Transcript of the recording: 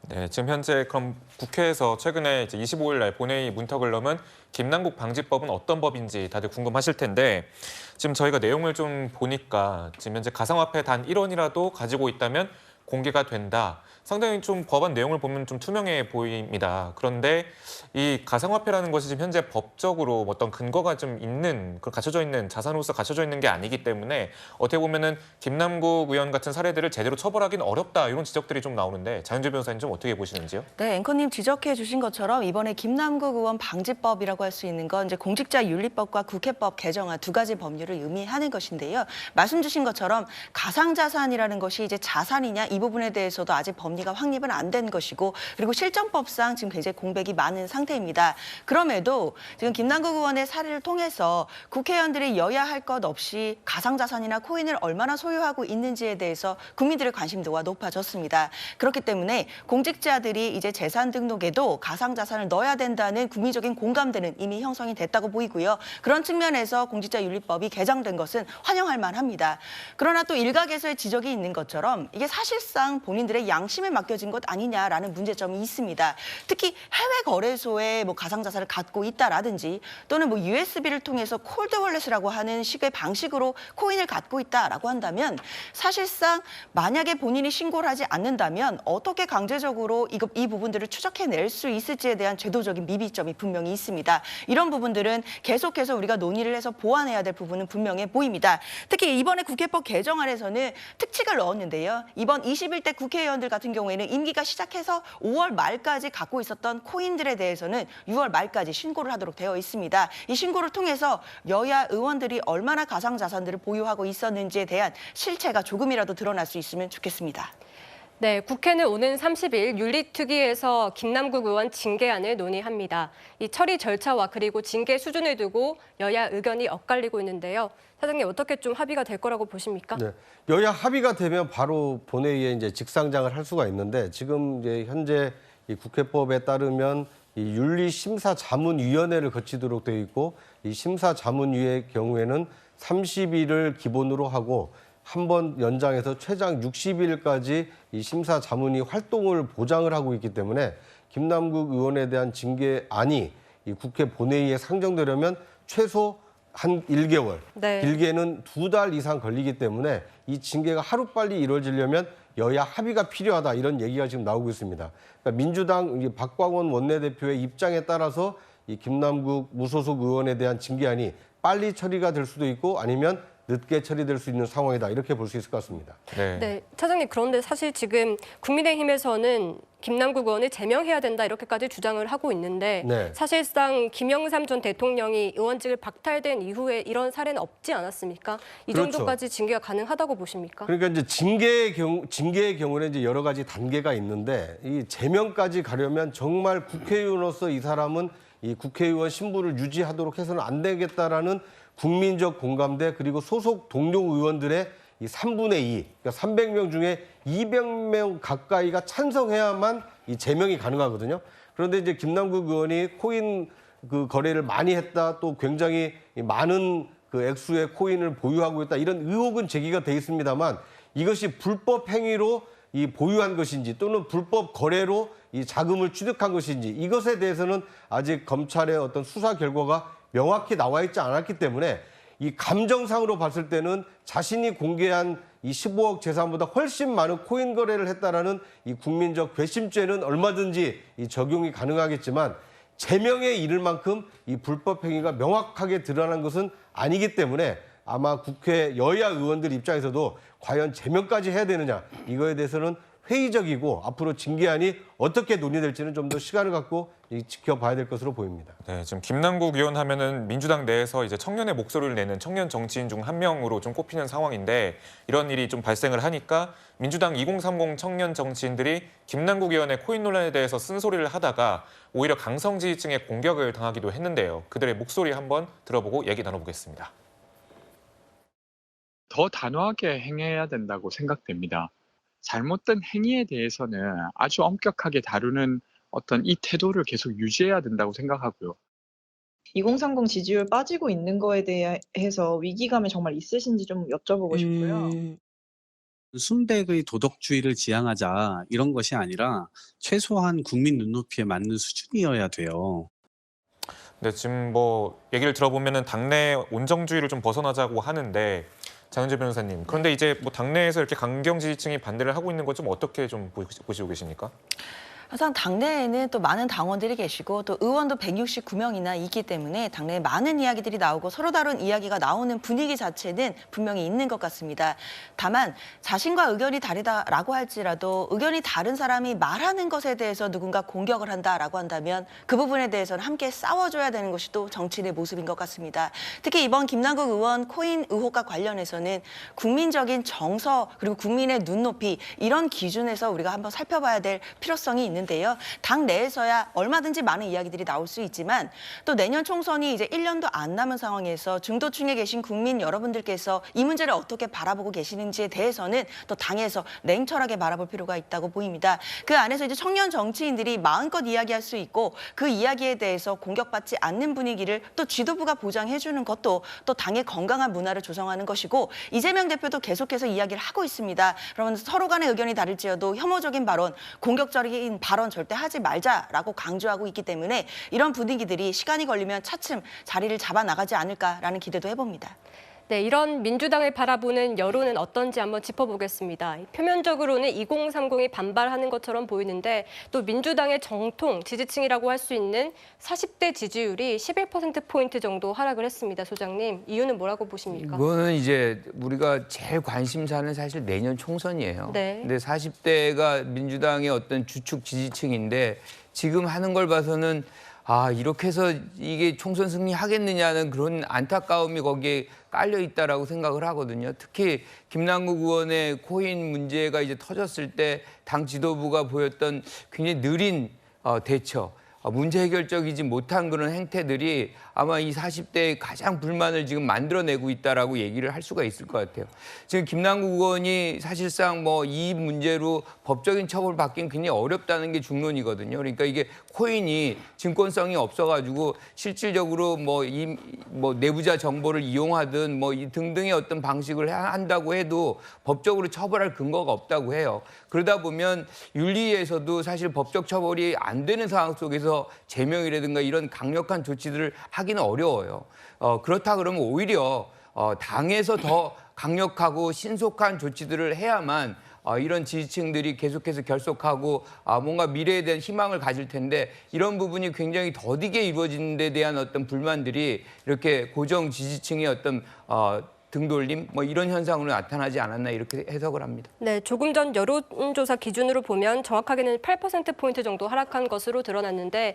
네, 지금 현재 그럼 국회에서 최근에 이제 25일 날 본회의 문턱을 넘은 김남국 방지법은 어떤 법인지 다들 궁금하실 텐데 지금 저희가 내용을 좀 보니까 지금 현재 가상화폐 단 1원이라도 가지고 있다면 공개가 된다. 상당히 좀 법안 내용을 보면 좀 투명해 보입니다. 그런데 이 가상화폐라는 것이 지금 현재 법적으로 어떤 근거가 좀 있는, 그 갖춰져 있는 자산으로서 갖춰져 있는 게 아니기 때문에 어떻게 보면은 김남국 의원 같은 사례들을 제대로 처벌하기는 어렵다 이런 지적들이 좀 나오는데 장윤주 변호사님 좀 어떻게 보시는지요? 네, 앵커님 지적해 주신 것처럼 이번에 김남국 의원 방지법이라고 할 수 있는 건 이제 공직자윤리법과 국회법 개정안 두 가지 법률을 의미하는 것인데요. 말씀 주신 것처럼 가상자산이라는 것이 이제 자산이냐 이 부분에 대해서도 아직 법리가 확립은 안 된 것이고 그리고 실정법상 지금 굉장히 공백이 많은 상태입니다. 그럼에도 지금 김남국 의원의 사례를 통해서 국회의원들이 여야 할 것 없이 가상자산이나 코인을 얼마나 소유하고 있는지에 대해서 국민들의 관심도가 높아졌습니다. 그렇기 때문에 공직자들이 이제 재산 등록에도 가상자산을 넣어야 된다는 국민적인 공감대는 이미 형성이 됐다고 보이고요. 그런 측면에서 공직자윤리법이 개정된 것은 환영할 만합니다. 그러나 또 일각에서의 지적이 있는 것처럼 이게 사실상 본인들의 양심에 맡겨진 것 아니냐라는 문제점이 있습니다. 특히 해외 거래소에 뭐 가상자산을 갖고 있다라든지 또는 뭐 USB를 통해서 콜드월렛이라고 하는 식의 방식으로 코인을 갖고 있다라고 한다면 사실상 만약에 본인이 신고를 하지 않는다면 어떻게 강제적으로 이 부분들을 추적해낼 수 있을지에 대한 제도적인 미비점이 분명히 있습니다. 이런 부분들은 계속해서 우리가 논의를 해서 보완해야 될 부분은 분명해 보입니다. 특히 이번에 국회법 개정안에서는 특칙을 넣었는데요. 이번 21대 국회의원들 같은 경우에는 임기가 시작해서 5월 말까지 갖고 있었던 코인들에 대해서는 6월 말까지 신고를 하도록 되어 있습니다. 이 신고를 통해서 여야 의원들이 얼마나 가상자산들을 보유하고 있었는지에 대한 실체가 조금이라도 드러날 수 있으면 좋겠습니다. 네, 국회는 오는 30일 윤리특위에서 김남국 의원 징계안을 논의합니다. 이 처리 절차와 그리고 징계 수준을 두고 여야 의견이 엇갈리고 있는데요. 사장님 어떻게 좀 합의가 될 거라고 보십니까? 네, 여야 합의가 되면 바로 본회의에 이제 직상장을 할 수가 있는데 지금 이제 현재 이 국회법에 따르면 이 윤리심사자문위원회를 거치도록 되어 있고 이 심사자문위의 경우에는 30일을 기본으로 하고 한 번 연장해서 최장 60일까지 이 심사자문위 활동을 보장을 하고 있기 때문에 김남국 의원에 대한 징계안이 이 국회 본회의에 상정되려면 최소 한 1개월, 네. 길게는 2달 이상 걸리기 때문에 이 징계가 하루빨리 이루어지려면 여야 합의가 필요하다 이런 얘기가 지금 나오고 있습니다. 그러니까 민주당 박광원 원내대표의 입장에 따라서 이 김남국 무소속 의원에 대한 징계안이 빨리 처리가 될 수도 있고 아니면 늦게 처리될 수 있는 상황이다 이렇게 볼 수 있을 것 같습니다. 네, 차장님 그런데 사실 지금 국민의힘에서는 김남국 의원을 제명해야 된다 이렇게까지 주장을 하고 있는데 네. 사실상 김영삼 전 대통령이 의원직을 박탈된 이후에 이런 사례는 없지 않았습니까? 이 그렇죠. 정도까지 징계가 가능하다고 보십니까? 그러니까 이제 징계의 경우는 이제 여러 가지 단계가 있는데 이 제명까지 가려면 정말 국회의원으로서 이 사람은 이 국회의원 신분을 유지하도록 해서는 안 되겠다라는 국민적 공감대 그리고 소속 동료 의원들의 이 3분의 2, 그러니까 300명 중에 200명 가까이가 찬성해야만 이 제명이 가능하거든요. 그런데 이제 김남국 의원이 코인 그 거래를 많이 했다, 또 굉장히 많은 그 액수의 코인을 보유하고 있다 이런 의혹은 제기가 돼 있습니다만 이것이 불법 행위로 이 보유한 것인지 또는 불법 거래로 이 자금을 취득한 것인지 이것에 대해서는 아직 검찰의 어떤 수사 결과가 명확히 나와 있지 않았기 때문에 이 감정상으로 봤을 때는 자신이 공개한 이 15억 재산보다 훨씬 많은 코인 거래를 했다라는 이 국민적 괘씸죄는 얼마든지 이 적용이 가능하겠지만 제명에 이를 만큼 이 불법 행위가 명확하게 드러난 것은 아니기 때문에 아마 국회 여야 의원들 입장에서도 과연 제명까지 해야 되느냐 이거에 대해서는 회의적이고 앞으로 징계안이 어떻게 논의될지는 좀 더 시간을 갖고 지켜봐야 될 것으로 보입니다. 네, 지금 김남국 의원 하면은 민주당 내에서 이제 청년의 목소리를 내는 청년 정치인 중 한 명으로 좀 꼽히는 상황인데 이런 일이 좀 발생을 하니까 민주당 2030 청년 정치인들이 김남국 의원의 코인 논란에 대해서 쓴소리를 하다가 오히려 강성 지지층의 공격을 당하기도 했는데요. 그들의 목소리 한번 들어보고 얘기 나눠보겠습니다. 더 단호하게 행해야 된다고 생각됩니다. 잘못된 행위에 대해서는 아주 엄격하게 다루는 어떤 이 태도를 계속 유지해야 된다고 생각하고요. 2030 지지율 빠지고 있는 거에 대해서 위기감이 정말 있으신지 좀 여쭤보고 싶고요. 순백의 도덕주의를 지향하자 이런 것이 아니라 최소한 국민 눈높이에 맞는 수준이어야 돼요. 네, 지금 뭐 얘기를 들어보면은 당내 온정주의를 좀 벗어나자고 하는데 장윤재 변호사님, 그런데 이제 뭐 당내에서 이렇게 강경 지지층이 반대를 하고 있는 것 좀 어떻게 좀 보시고 계십니까? 항상 당내에는 또 많은 당원들이 계시고 또 의원도 169명이나 있기 때문에 당내에 많은 이야기들이 나오고 서로 다른 이야기가 나오는 분위기 자체는 분명히 있는 것 같습니다. 다만 자신과 의견이 다르다라고 할지라도 의견이 다른 사람이 말하는 것에 대해서 누군가 공격을 한다라고 한다면 그 부분에 대해서는 함께 싸워줘야 되는 것이 또 정치인의 모습인 것 같습니다. 특히 이번 김남국 의원 코인 의혹과 관련해서는 국민적인 정서 그리고 국민의 눈높이 이런 기준에서 우리가 한번 살펴봐야 될 필요성이 있는데요. 당 내에서야 얼마든지 많은 이야기들이 나올 수 있지만 또 내년 총선이 이제 1년도 안 남은 상황에서 중도층에 계신 국민 여러분들께서 이 문제를 어떻게 바라보고 계시는지에 대해서는 또 당에서 냉철하게 바라볼 필요가 있다고 보입니다. 그 안에서 이제 청년 정치인들이 마음껏 이야기할 수 있고 그 이야기에 대해서 공격받지 않는 분위기를 또 지도부가 보장해 주는 것도 또 당의 건강한 문화를 조성하는 것이고 이재명 대표도 계속해서 이야기를 하고 있습니다. 그러면 서로 간의 의견이 다를지어도 혐오적인 발언, 공격적인 발언 절대 하지 말자라고 강조하고 있기 때문에 이런 분위기들이 시간이 걸리면 차츰 자리를 잡아 나가지 않을까라는 기대도 해봅니다. 네, 이런 민주당을 바라보는 여론은 어떤지 한번 짚어보겠습니다. 표면적으로는 2030이 반발하는 것처럼 보이는데 또 민주당의 정통 지지층이라고 할 수 있는 40대 지지율이 11%포인트 정도 하락을 했습니다. 소장님, 이유는 뭐라고 보십니까? 이거는 이제 우리가 제일 관심사는 사실 내년 총선이에요. 네. 근데 40대가 민주당의 어떤 주축 지지층인데 지금 하는 걸 봐서는 이렇게 해서 이게 총선 승리하겠느냐는 그런 안타까움이 거기에 깔려 있다라고 생각을 하거든요. 특히 김남국 의원의 코인 문제가 이제 터졌을 때 당 지도부가 보였던 굉장히 느린 대처, 문제 해결적이지 못한 그런 행태들이 아마 이 40대의 가장 불만을 지금 만들어내고 있다라고 얘기를 할 수가 있을 것 같아요. 지금 김남국 의원이 사실상 뭐 이 문제로 법적인 처벌을 받기는 굉장히 어렵다는 게 중론이거든요. 그러니까 이게 코인이 증권성이 없어가지고 실질적으로 뭐 내부자 정보를 이용하든 뭐 이 등등의 어떤 방식을 한다고 해도 법적으로 처벌할 근거가 없다고 해요. 그러다 보면 윤리에서도 사실 법적 처벌이 안 되는 상황 속에서 제명이라든가 이런 강력한 조치들을 하기는 어려워요. 그렇다 그러면 오히려 당에서 더 강력하고 신속한 조치들을 해야만 이런 지지층들이 계속해서 결속하고 뭔가 미래에 대한 희망을 가질 텐데 이런 부분이 굉장히 더디게 이루어지는 데 대한 어떤 불만들이 이렇게 고정 지지층의 어떤 등돌림 뭐 이런 현상으로 나타나지 않았나 이렇게 해석을 합니다. 네, 조금 전 여론조사 기준으로 보면 정확하게는 8%포인트 정도 하락한 것으로 드러났는데